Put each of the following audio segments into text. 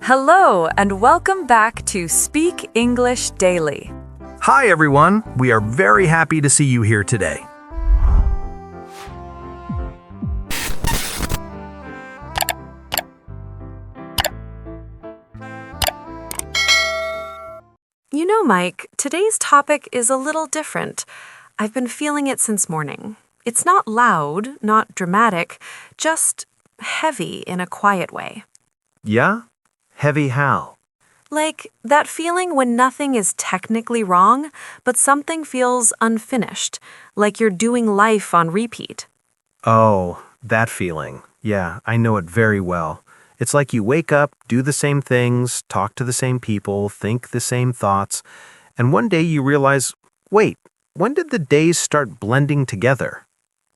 Hello, and welcome back to Speak English Daily. Hi everyone, we are very happy to see you here today. You know, Mike, today's topic is a little different. I've been feeling it since morning. It's not loud, not dramatic, just heavy in a quiet way. Yeah? Heavy how? Like that feeling when nothing is technically wrong, but something feels unfinished, like you're doing life on repeat. Oh, that feeling. Yeah, I know it very well. It's like you wake up, do the same things, talk to the same people, think the same thoughts, and one day you realize, wait, when did the days start blending together?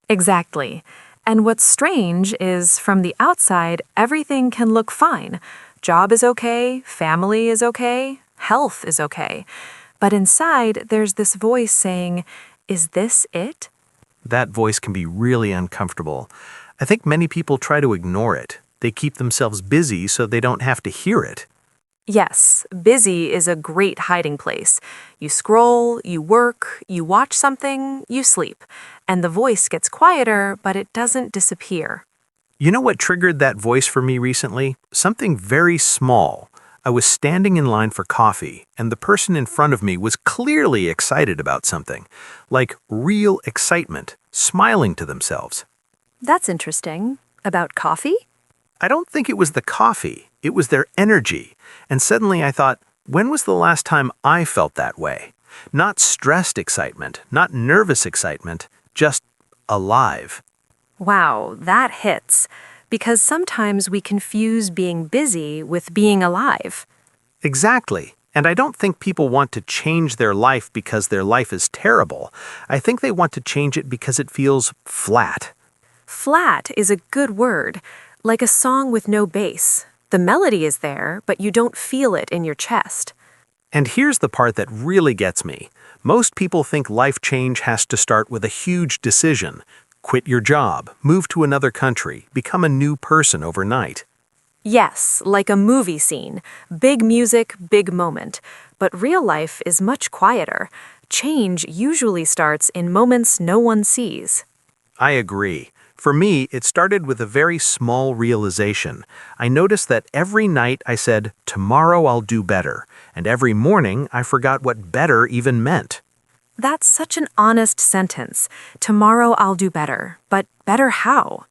Exactly. And what's strange is from the outside, everything can look fine. Job is okay, family is okay, health is okay. But inside, there's this voice saying, is this it? That voice can be really uncomfortable. I think many people try to ignore it. They keep themselves busy so they don't have to hear it. Yes, busy is a great hiding place. You scroll, you work, you watch something, you sleep. And the voice gets quieter, but it doesn't disappear. You know what triggered that voice for me recently? Something very small. I was standing in line for coffee, and the person in front of me was clearly excited about something, like real excitement, smiling to themselves. That's interesting. About coffee? I don't think it was the coffee, it was their energy. And suddenly I thought, when was the last time I felt that way? Not stressed excitement, not nervous excitement, just alive. Wow, that hits. Because sometimes we confuse being busy with being alive. Exactly. And I don't think people want to change their life because their life is terrible. I think they want to change it because it feels flat. Flat is a good word, like a song with no bass. The melody is there, but you don't feel it in your chest. And here's the part that really gets me. Most people think life change has to start with a huge decision. Quit your job, move to another country, become a new person overnight. Yes, like a movie scene. Big music, big moment. But real life is much quieter. Change usually starts in moments no one sees. I agree. For me, it started with a very small realization. I noticed that every night I said, tomorrow I'll do better. And every morning I forgot what better even meant. That's such an honest sentence. Tomorrow I'll do better. But better how?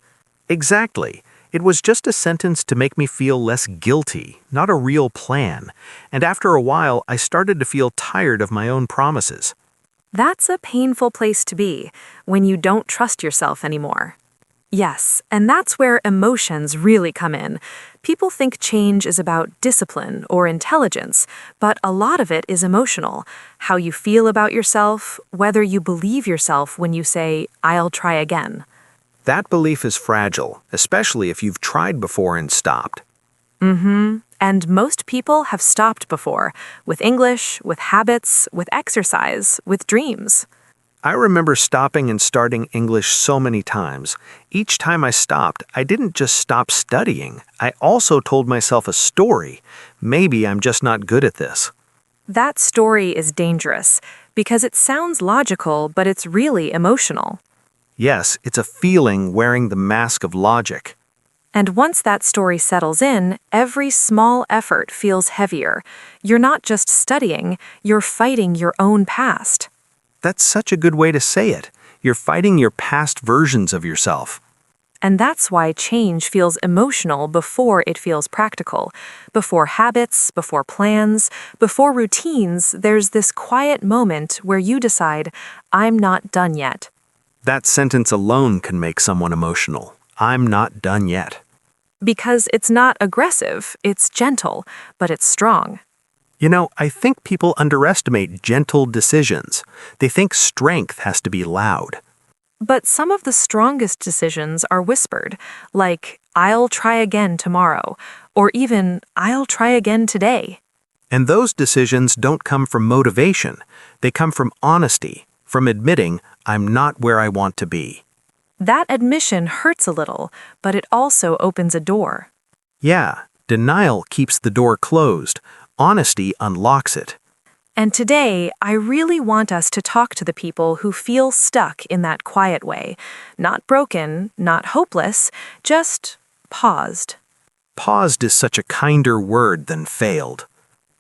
Exactly. It was just a sentence to make me feel less guilty, not a real plan. And after a while, I started to feel tired of my own promises. That's a painful place to be, when you don't trust yourself anymore. Yes, and that's where emotions really come in. People think change is about discipline or intelligence, but a lot of it is emotional. How you feel about yourself, whether you believe yourself when you say, I'll try again. That belief is fragile, especially if you've tried before and stopped. And most people have stopped before, with English, with habits, with exercise, with dreams. I remember stopping and starting English so many times. Each time I stopped, I didn't just stop studying. I also told myself a story. Maybe I'm just not good at this. That story is dangerous, because it sounds logical, but it's really emotional. Yes, it's a feeling wearing the mask of logic. And once that story settles in, every small effort feels heavier. You're not just studying, you're fighting your own past. That's such a good way to say it. You're fighting your past versions of yourself. And that's why change feels emotional before it feels practical. Before habits, before plans, before routines, there's this quiet moment where you decide, I'm not done yet. That sentence alone can make someone emotional. I'm not done yet. Because it's not aggressive, it's gentle, but it's strong. You know, I think people underestimate gentle decisions. They think strength has to be loud. But some of the strongest decisions are whispered, like, I'll try again tomorrow, or even, I'll try again today. And those decisions don't come from motivation. They come from honesty, from admitting, I'm not where I want to be. That admission hurts a little, but it also opens a door. Yeah, Denial keeps the door closed. Honesty unlocks it. And today, I really want us to talk to the people who feel stuck in that quiet way. Not broken, not hopeless, just paused. Paused is such a kinder word than failed.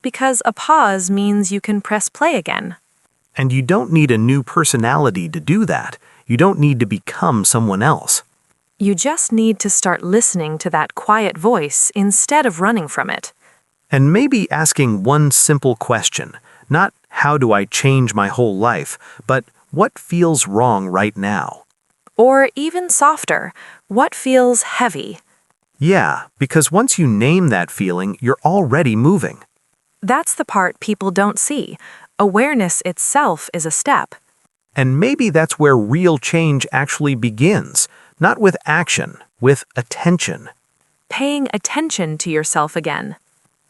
Because a pause means you can press play again. And you don't need a new personality to do that. You don't need to become someone else. You just need to start listening to that quiet voice instead of running from it. And maybe asking one simple question, not how do I change my whole life, but what feels wrong right now? Or even softer, what feels heavy? Yeah, because once you name that feeling, you're already moving. That's the part people don't see. Awareness itself is a step. And maybe that's where real change actually begins, not with action, with attention. Paying attention to yourself again.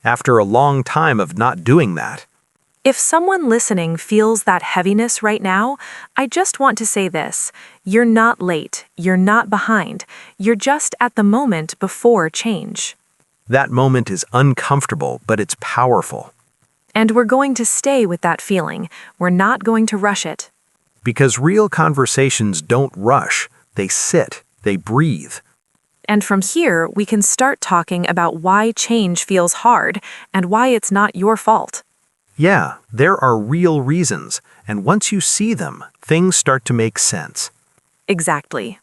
After a long time of not doing that. If someone listening feels that heaviness right now, I just want to say this. You're not late. You're not behind. You're just at the moment before change. That moment is uncomfortable, but it's powerful. And we're going to stay with that feeling. We're not going to rush it. Because real conversations don't rush. They sit. They breathe. And from here, we can start talking about why change feels hard and why it's not your fault. Yeah, there are real reasons, and once you see them, things start to make sense. Exactly.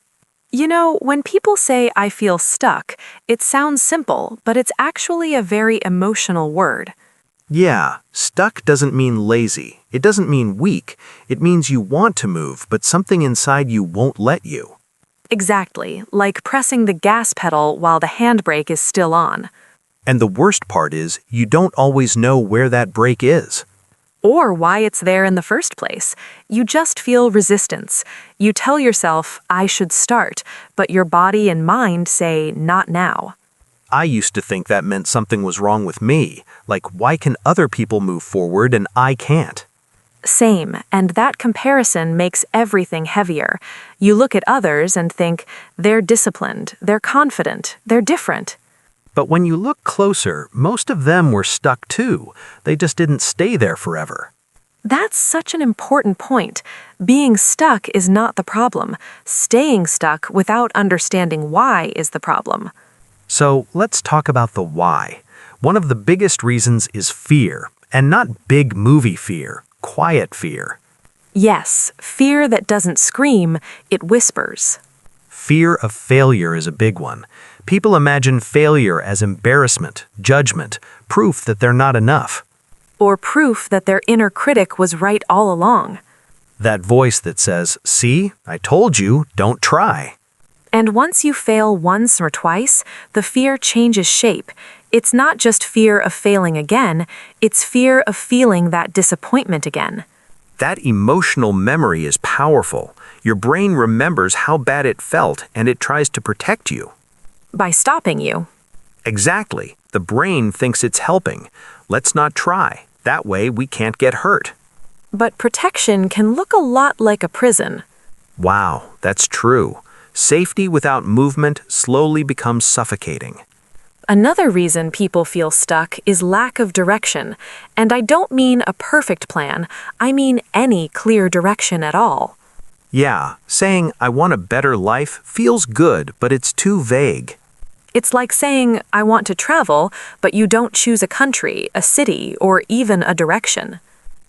You know, when people say I feel stuck, it sounds simple, but it's actually a very emotional word. Yeah, stuck doesn't mean lazy. It doesn't mean weak. It means you want to move, but something inside you won't let you. Exactly, like pressing the gas pedal while the handbrake is still on. And the worst part is, you don't always know where that brake is. Or why it's there in the first place. You just feel resistance. You tell yourself, I should start, but your body and mind say, not now. I used to think that meant something was wrong with me, like why can other people move forward and I can't? Same, and that comparison makes everything heavier. You look at others and think, they're disciplined, they're confident, they're different. But when you look closer, most of them were stuck too. They just didn't stay there forever. That's such an important point. Being stuck is not the problem. Staying stuck without understanding why is the problem. So let's talk about the why. One of the biggest reasons is fear, and not big movie fear, quiet fear. Yes, fear that doesn't scream, it whispers. Fear of failure is a big one. People imagine failure as embarrassment, judgment, proof that they're not enough. Or proof that their inner critic was right all along. That voice that says, see, I told you, don't try. And once you fail once or twice, the fear changes shape. It's not just fear of failing again, it's fear of feeling that disappointment again. That emotional memory is powerful. Your brain remembers how bad it felt and it tries to protect you. By stopping you. Exactly. The brain thinks it's helping. Let's not try. That way we can't get hurt. But protection can look a lot like a prison. Wow, that's true. Safety without movement slowly becomes suffocating. Another reason people feel stuck is lack of direction. And I don't mean a perfect plan, I mean any clear direction at all. Yeah, saying I want a better life feels good, but it's too vague. It's like saying, I want to travel, but you don't choose a country, a city, or even a direction.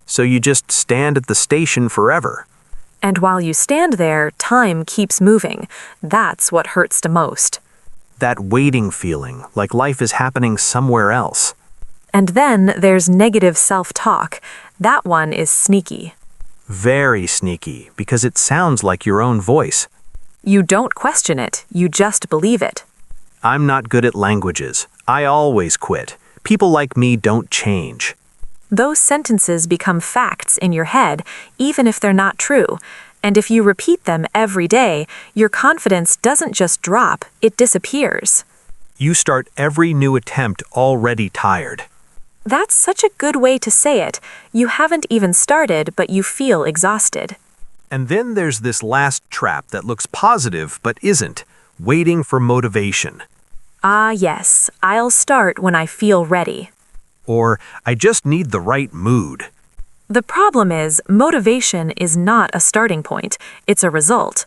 So you just stand at the station forever. And while you stand there, time keeps moving. That's what hurts the most. That waiting feeling, like life is happening somewhere else. And then there's negative self-talk. That one is sneaky. Very sneaky, because it sounds like your own voice. You don't question it, you just believe it. I'm not good at languages. I always quit. People like me don't change. Those sentences become facts in your head, even if they're not true. And if you repeat them every day, your confidence doesn't just drop, it disappears. You start every new attempt already tired. That's such a good way to say it. You haven't even started, but you feel exhausted. And then there's this last trap that looks positive but isn't, waiting for motivation. Ah, yes, I'll start when I feel ready. Or I just need the right mood. The problem is, motivation is not a starting point, it's a result.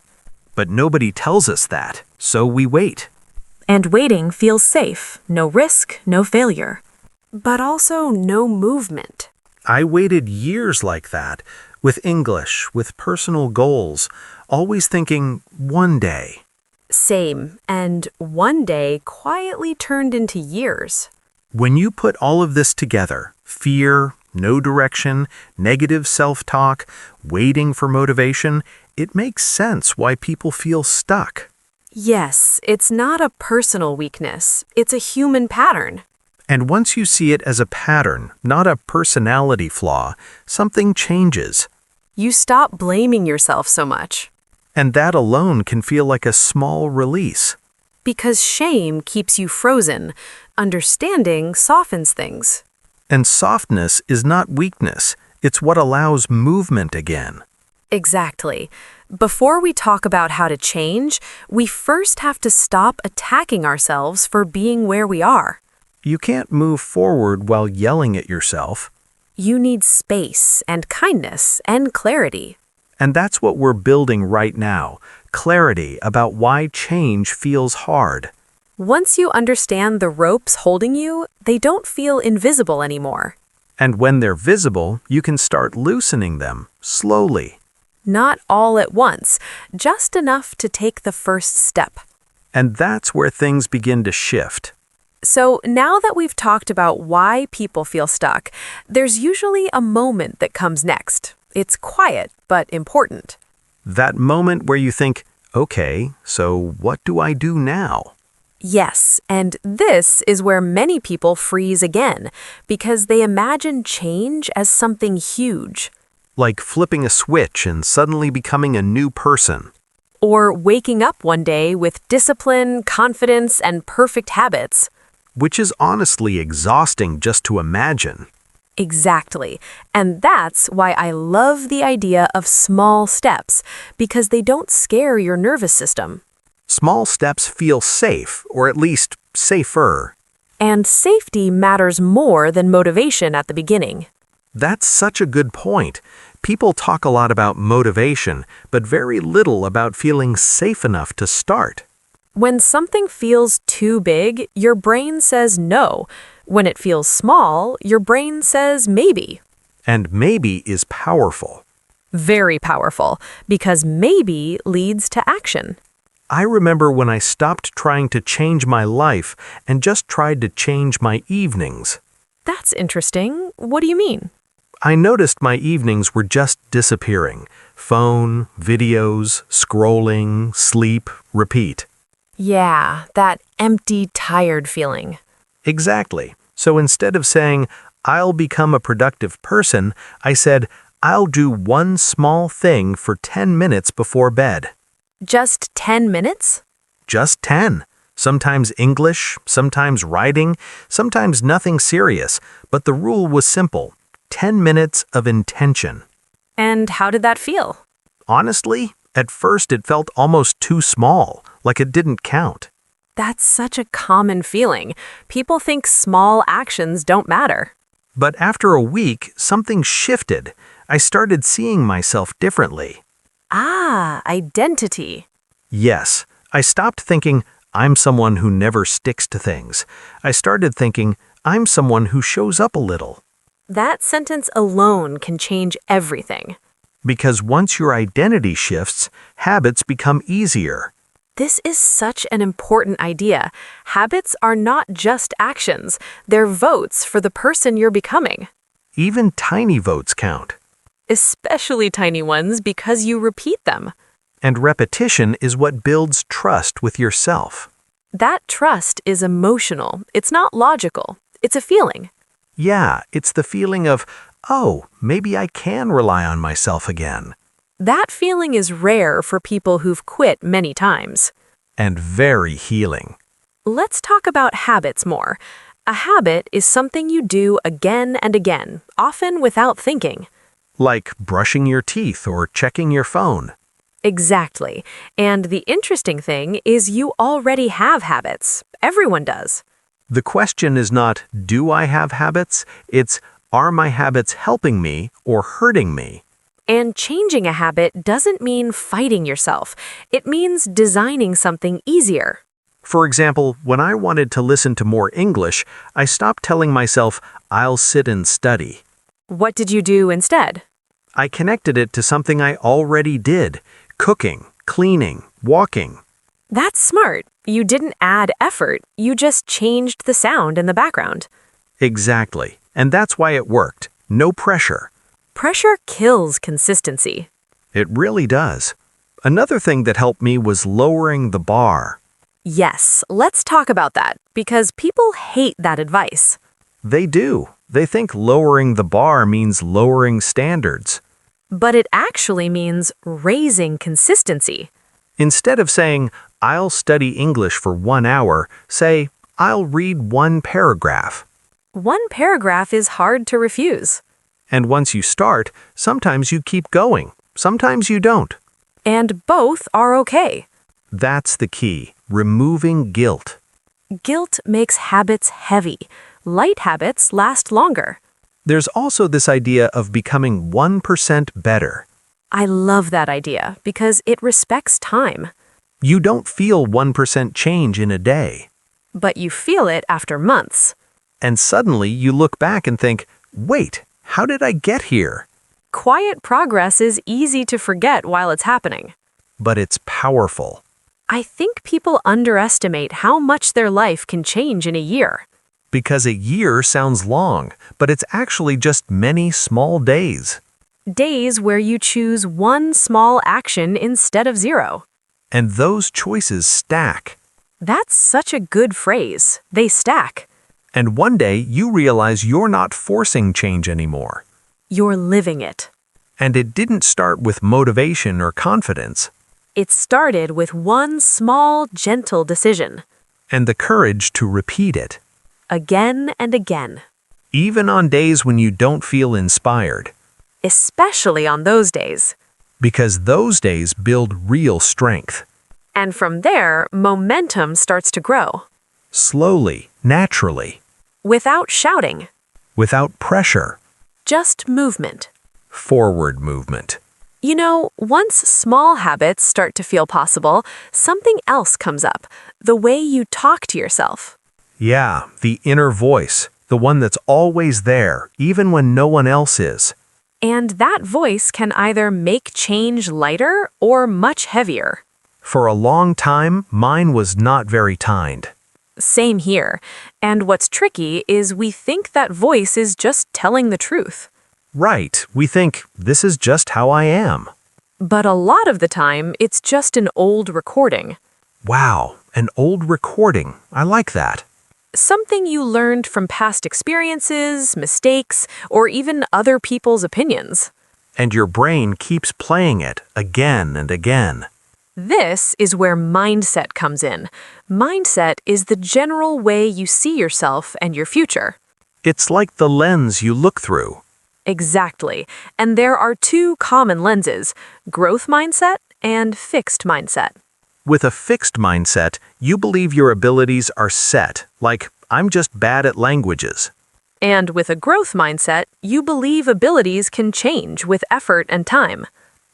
But nobody tells us that, so we wait. And waiting feels safe, no risk, no failure. But also no movement. I waited years like that, with English, with personal goals, always thinking one day. Same, and one day quietly turned into years. When you put all of this together, fear, no direction, negative self-talk, waiting for motivation, it makes sense why people feel stuck. Yes, it's not a personal weakness, it's a human pattern. And once you see it as a pattern, not a personality flaw, something changes. You stop blaming yourself so much. And that alone can feel like a small release. Because shame keeps you frozen, understanding softens things. And softness is not weakness, it's what allows movement again. Exactly. Before we talk about how to change, we first have to stop attacking ourselves for being where we are. You can't move forward while yelling at yourself. You need space and kindness and clarity. And that's what we're building right now, clarity about why change feels hard. Once you understand the ropes holding you, they don't feel invisible anymore. And when they're visible, you can start loosening them, slowly. Not all at once, just enough to take the first step. And that's where things begin to shift. So now that we've talked about why people feel stuck, there's usually a moment that comes next. It's quiet, but important. That moment where you think, okay, so what do I do now? Yes, and this is where many people freeze again, because they imagine change as something huge. Like flipping a switch and suddenly becoming a new person. Or waking up one day with discipline, confidence, and perfect habits. Which is honestly exhausting just to imagine. Exactly. And that's why I love the idea of small steps, because they don't scare your nervous system. Small steps feel safe, or at least safer. And safety matters more than motivation at the beginning. That's such a good point. People talk a lot about motivation, but very little about feeling safe enough to start. When something feels too big, your brain says no. When it feels small, your brain says maybe. And maybe is powerful. Very powerful, because maybe leads to action. I remember when I stopped trying to change my life and just tried to change my evenings. That's interesting. What do you mean? I noticed my evenings were just disappearing. Phone, videos, scrolling, sleep, repeat. Yeah, that empty, tired feeling. Exactly. So instead of saying, I'll become a productive person, I said, I'll do one small thing for 10 minutes before bed. Just 10 minutes? Just 10. Sometimes English, sometimes writing, sometimes nothing serious. But the rule was simple. 10 minutes of intention. And how did that feel? Honestly, at first it felt almost too small, like it didn't count. That's such a common feeling. People think small actions don't matter. But after a week, something shifted. I started seeing myself differently. Ah, identity. Yes, I stopped thinking, I'm someone who never sticks to things. I started thinking, I'm someone who shows up a little. That sentence alone can change everything. Because once your identity shifts, habits become easier. This is such an important idea. Habits are not just actions, they're votes for the person you're becoming. Even tiny votes count. Especially tiny ones because you repeat them. And repetition is what builds trust with yourself. That trust is emotional. It's not logical. It's a feeling. Yeah, it's the feeling of, oh, maybe I can rely on myself again. That feeling is rare for people who've quit many times. And very healing. Let's talk about habits more. A habit is something you do again and again, often without thinking. Like brushing your teeth or checking your phone. Exactly. And the interesting thing is you already have habits. Everyone does. The question is not, do I have habits? It's, are my habits helping me or hurting me? And changing a habit doesn't mean fighting yourself. It means designing something easier. For example, when I wanted to listen to more English, I stopped telling myself, I'll sit and study. What did you do instead? I connected it to something I already did: cooking, cleaning, walking. That's smart. You didn't add effort, you just changed the sound in the background. Exactly. And that's why it worked. No pressure. Pressure kills consistency. It really does. Another thing that helped me was lowering the bar. Yes, let's talk about that, because people hate that advice. They do. They think lowering the bar means lowering standards. But it actually means raising consistency. Instead of saying, I'll study English for 1 hour, say, I'll read 1 paragraph. One paragraph is hard to refuse. And once you start, sometimes you keep going, sometimes you don't. And both are okay. That's the key, removing guilt. Guilt makes habits heavy. Light habits last longer. There's also this idea of becoming 1% better. I love that idea because it respects time. You don't feel 1% change in a day. But you feel it after months. And suddenly you look back and think, wait, how did I get here? Quiet progress is easy to forget while it's happening. But it's powerful. I think people underestimate how much their life can change in a year. Because a year sounds long, but it's actually just many small days. Days where you choose one small action instead of zero. And those choices stack. That's such a good phrase. They stack. And one day you realize you're not forcing change anymore. You're living it. And it didn't start with motivation or confidence. It started with one small, gentle decision. And the courage to repeat it. Again and again. Even on days when you don't feel inspired. Especially on those days. Because those days build real strength. And from there, momentum starts to grow. Slowly, naturally. Without shouting. Without pressure. Just movement. Forward movement. You know, once small habits start to feel possible, something else comes up. The way you talk to yourself. Yeah, the inner voice. The one that's always there, even when no one else is. And that voice can either make change lighter or much heavier. For a long time, mine was not very kind. Same here. And what's tricky is we think that voice is just telling the truth. Right, we think, this is just how I am. But a lot of the time, it's just an old recording. Wow, an old recording. I like that. Something you learned from past experiences, mistakes, or even other people's opinions. And your brain keeps playing it again and again. This is where mindset comes in. Mindset is the general way you see yourself and your future. It's like the lens you look through. Exactly. And there are two common lenses, growth mindset and fixed mindset. With a fixed mindset, you believe your abilities are set, like, I'm just bad at languages. And with a growth mindset, you believe abilities can change with effort and time.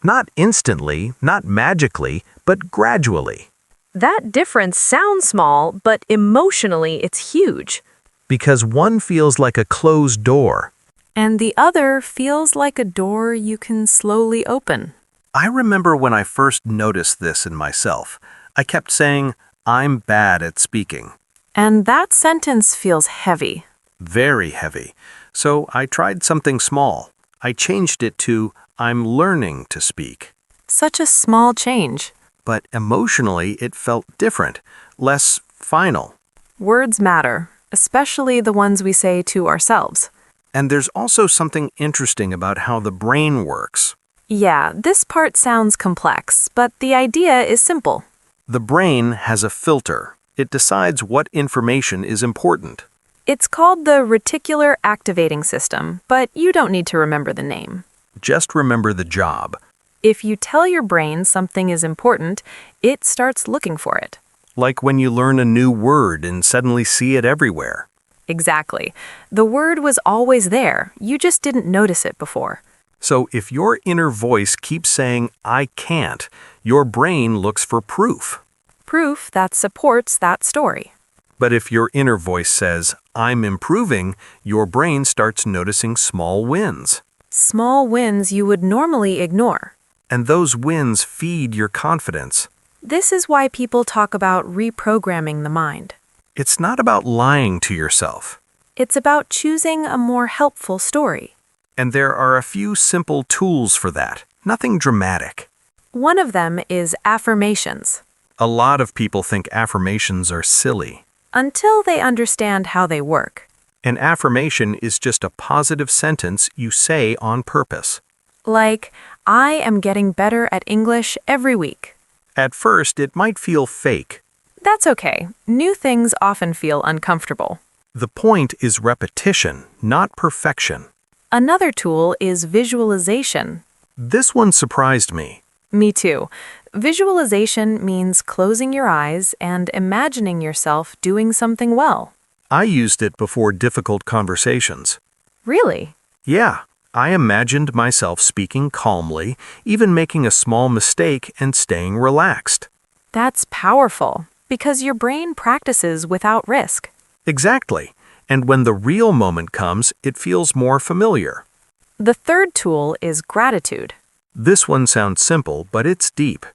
Not instantly, not magically, but gradually. That difference sounds small, but emotionally it's huge. Because one feels like a closed door. And the other feels like a door you can slowly open. I remember when I first noticed this in myself. I kept saying, I'm bad at speaking. And that sentence feels heavy. Very heavy. So I tried something small. I changed it to, I'm learning to speak. Such a small change. But emotionally, it felt different, less final. Words matter, especially the ones we say to ourselves. And there's also something interesting about how the brain works. Yeah, this part sounds complex, but the idea is simple. The brain has a filter. It decides what information is important. It's called the reticular activating system, but you don't need to remember the name. Just remember the job. If you tell your brain something is important, it starts looking for it. Like when you learn a new word and suddenly see it everywhere. Exactly. The word was always there, you just didn't notice it before. So if your inner voice keeps saying, I can't, your brain looks for proof. Proof that supports that story. But if your inner voice says, I'm improving, your brain starts noticing small wins. Small wins you would normally ignore. And those wins feed your confidence. This is why people talk about reprogramming the mind. It's not about lying to yourself. It's about choosing a more helpful story. And there are a few simple tools for that. Nothing dramatic. One of them is affirmations. A lot of people think affirmations are silly. Until they understand how they work. An affirmation is just a positive sentence you say on purpose. Like, I am getting better at English every week. At first, it might feel fake. That's okay. New things often feel uncomfortable. The point is repetition, not perfection. Another tool is visualization. This one surprised me. Me too. Visualization means closing your eyes and imagining yourself doing something well. I used it before difficult conversations. Really? Yeah, I imagined myself speaking calmly, even making a small mistake and staying relaxed. That's powerful, because your brain practices without risk. Exactly. And when the real moment comes, it feels more familiar. The third tool is gratitude. This one sounds simple, but it's deep.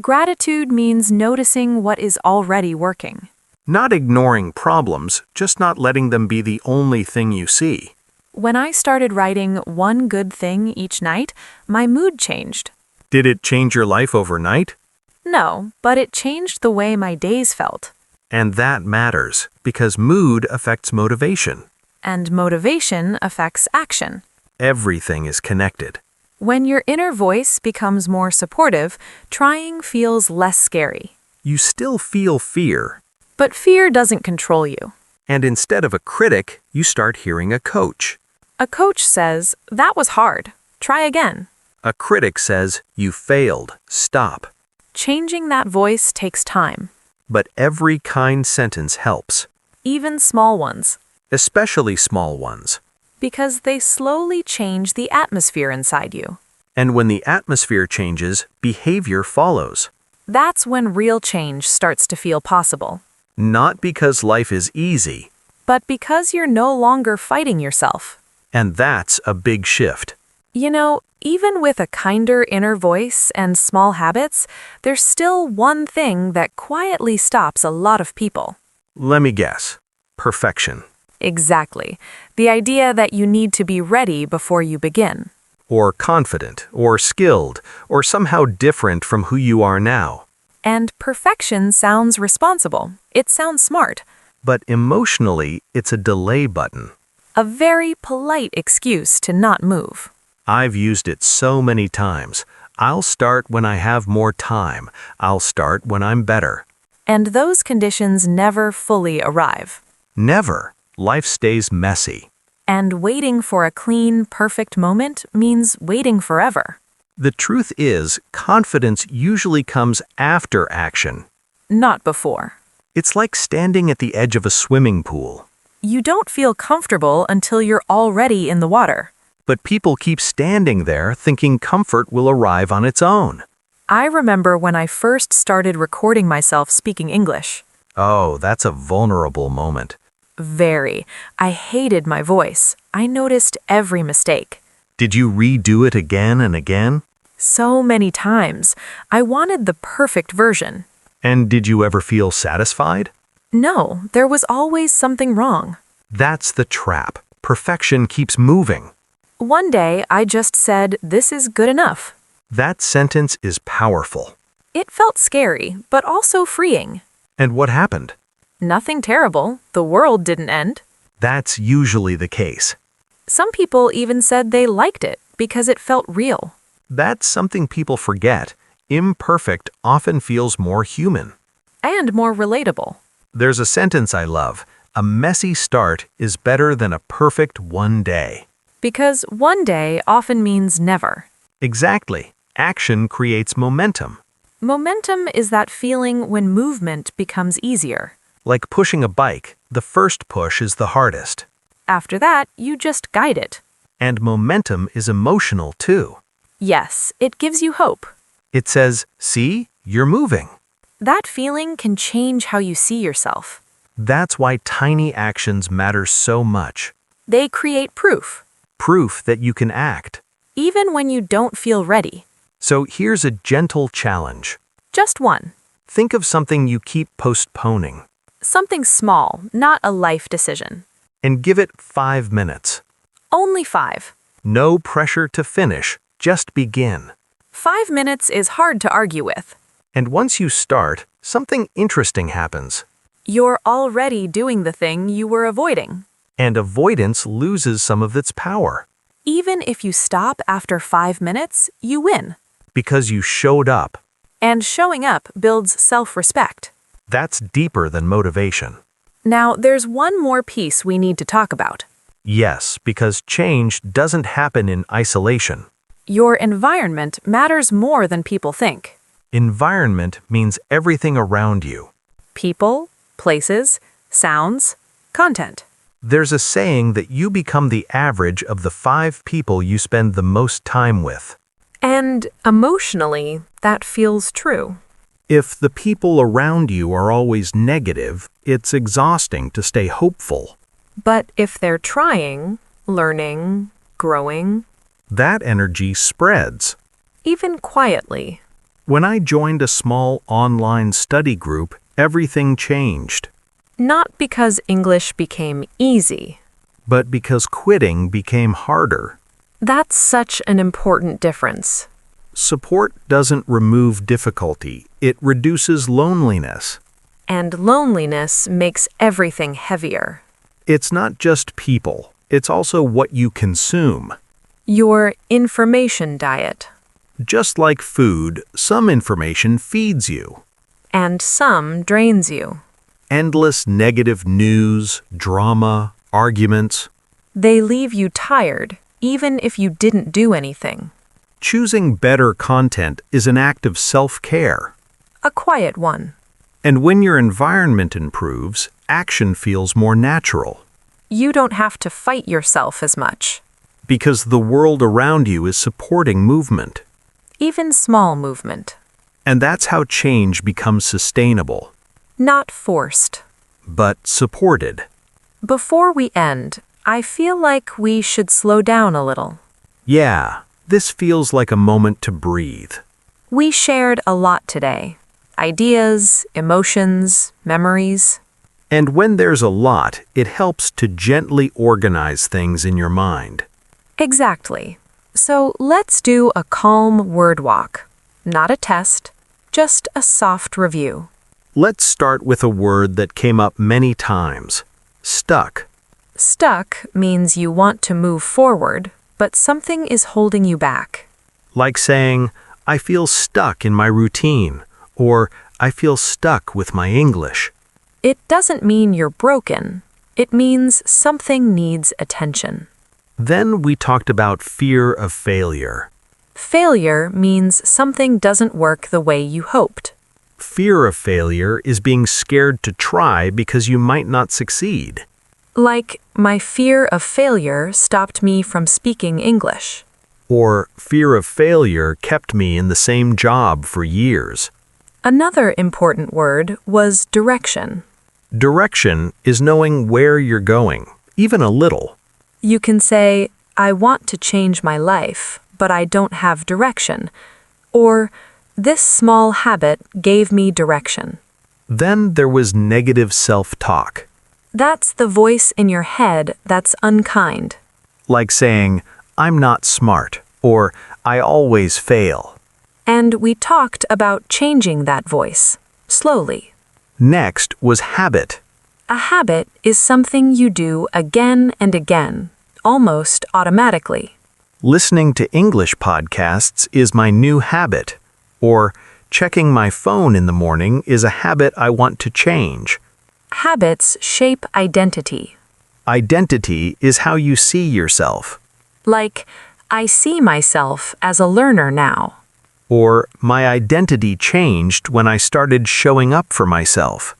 Gratitude means noticing what is already working. Not ignoring problems, just not letting them be the only thing you see. When I started writing one good thing each night, my mood changed. Did it change your life overnight? No, but it changed the way my days felt. And that matters, because mood affects motivation. And motivation affects action. Everything is connected. When your inner voice becomes more supportive, trying feels less scary. You still feel fear. But fear doesn't control you. And instead of a critic, you start hearing a coach. A coach says, that was hard. Try again. A critic says, you failed. Stop. Changing that voice takes time. But every kind sentence helps. Even small ones. Especially small ones. Because they slowly change the atmosphere inside you. And when the atmosphere changes, behavior follows. That's when real change starts to feel possible. Not because life is easy. But because you're no longer fighting yourself. And that's a big shift. You know, even with a kinder inner voice and small habits, there's still one thing that quietly stops a lot of people. Let me guess. Perfection. Exactly. The idea that you need to be ready before you begin. Or confident, or skilled, or somehow different from who you are now. And perfection sounds responsible. It sounds smart. But emotionally, it's a delay button. A very polite excuse to not move. I've used it so many times. I'll start when I have more time. I'll start when I'm better. And those conditions never fully arrive. Never. Life stays messy. And waiting for a clean, perfect moment means waiting forever. The truth is, confidence usually comes after action. Not before. It's like standing at the edge of a swimming pool. You don't feel comfortable until you're already in the water. But people keep standing there thinking comfort will arrive on its own. I remember when I first started recording myself speaking English. Oh, that's a vulnerable moment. Very. I hated my voice. I noticed every mistake. Did you redo it again and again? So many times. I wanted the perfect version. And did you ever feel satisfied? No, there was always something wrong. That's the trap. Perfection keeps moving. One day, I just said, this is good enough. That sentence is powerful. It felt scary, but also freeing. And what happened? Nothing terrible. The world didn't end. That's usually the case. Some people even said they liked it because it felt real. That's something people forget. Imperfect often feels more human. And more relatable. There's a sentence I love. A messy start is better than a perfect one day. Because one day often means never. Exactly. Action creates momentum, Momentum is that feeling when movement becomes easier. like pushing a bike. The first push is the hardest. After that, you just guide it. And momentum is emotional too. Yes, it gives you hope. It says, see, you're moving. That feeling can change how you see yourself. That's why tiny actions matter so much. They create proof, Proof that you can act. even when you don't feel ready. So here's a gentle challenge. Just one. Think of something you keep postponing Something small, not a life decision. and give it 5 minutes. Only 5. No pressure to finish, just begin. 5 minutes is hard to argue with. And once you start, something interesting happens. You're already doing the thing you were avoiding. And avoidance loses some of its power Even if you stop after 5 minutes, you win. because you showed up. And showing up builds self-respect. That's deeper than motivation. Now, there's one more piece we need to talk about. Yes, because change doesn't happen in isolation. Your environment matters more than people think. Environment means everything around you. People, places, sounds, content. There's a saying that you become the average of the 5 people you spend the most time with. And emotionally, that feels true. If the people around you are always negative, it's exhausting to stay hopeful. But if they're trying, learning, growing, That energy spreads. even quietly, When I joined a small online study group, everything changed. not because English became easy. But because quitting became harder. That's such an important difference. Support doesn't remove difficulty, it reduces loneliness. And loneliness makes everything heavier. It's not just people, it's also what you consume. Your information diet. Just like food, some information feeds you. And some drains you. Endless negative news, drama, arguments. They leave you tired, even if you didn't do anything. Choosing better content is an act of self-care. A quiet one. And when your environment improves, action feels more natural. You don't have to fight yourself as much. Because the world around you is supporting movement. Even small movement. And that's how change becomes sustainable, Not forced. but supported. Before we end, I feel like we should slow down a little. Yeah, this feels like a moment to breathe. We shared a lot today. Ideas, emotions, memories. And when there's a lot, it helps to gently organize things in your mind. Exactly. So let's do a calm word walk. Not a test, just a soft review. Let's start with a word that came up many times. Stuck. Stuck means you want to move forward, but something is holding you back. Like saying, I feel stuck in my routine, or I feel stuck with my English. It doesn't mean you're broken. It means something needs attention. Then we talked about fear of failure. Failure means something doesn't work the way you hoped. Fear of failure is being scared to try because you might not succeed. Like, my fear of failure stopped me from speaking English. Or fear of failure kept me in the same job for years. Another important word was direction. Direction is knowing where you're going, even a little. You can say, I want to change my life, but I don't have direction. Or, this small habit gave me direction. Then there was negative self-talk, That's the voice in your head that's unkind. like saying, I'm not smart, or I always fail. And we talked about changing that voice, slowly. Next was habit. A habit is something you do again and again, almost automatically. Listening to English podcasts is my new habit. Or checking my phone in the morning is a habit I want to change. Habits shape identity. Identity is how you see yourself. Like, I see myself as a learner now. Or, my identity changed when I started showing up for myself.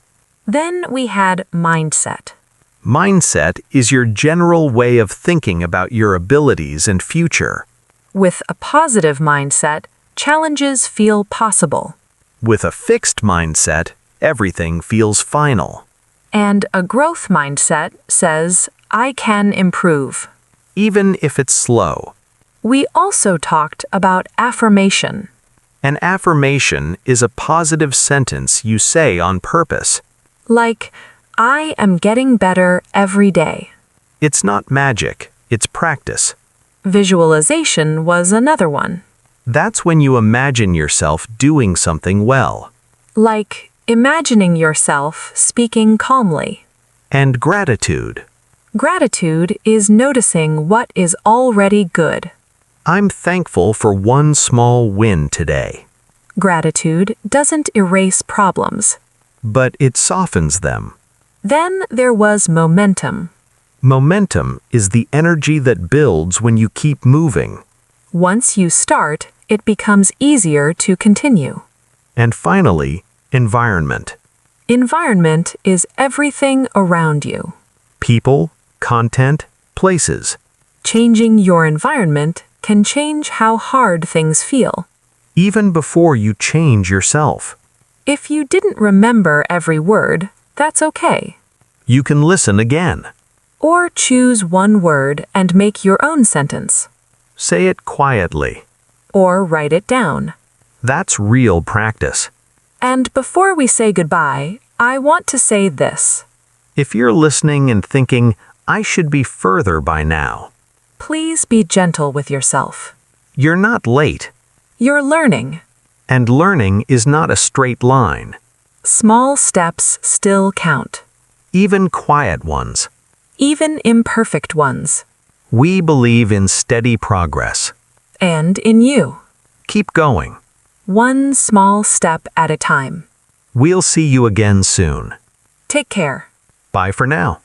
Then we had mindset. Mindset is your general way of thinking about your abilities and future. With a positive mindset, challenges feel possible. With a fixed mindset, everything feels final. And a growth mindset says, I can improve. Even if it's slow. We also talked about affirmation. An affirmation is a positive sentence you say on purpose. Like, I am getting better every day. It's not magic, it's practice. Visualization was another one. That's when you imagine yourself doing something well. Like, imagining yourself speaking calmly. And gratitude. Gratitude is noticing what is already good. I'm thankful for one small win today. Gratitude doesn't erase problems. But it softens them. Then there was momentum. Momentum is the energy that builds when you keep moving. Once you start, it becomes easier to continue. And finally, environment. Environment is everything around you. People, content, places. Changing your environment can change how hard things feel. Even before you change yourself. If you didn't remember every word, that's okay. You can listen again. Or choose one word and make your own sentence. Say it quietly. Or write it down. That's real practice. And before we say goodbye, I want to say this. If you're listening and thinking, I should be further by now, Please be gentle with yourself. you're not late. You're learning. And learning is not a straight line. Small steps still count. Even quiet ones. Even imperfect ones. We believe in steady progress. And in you. Keep going. One small step at a time. We'll see you again soon. Take care. Bye for now.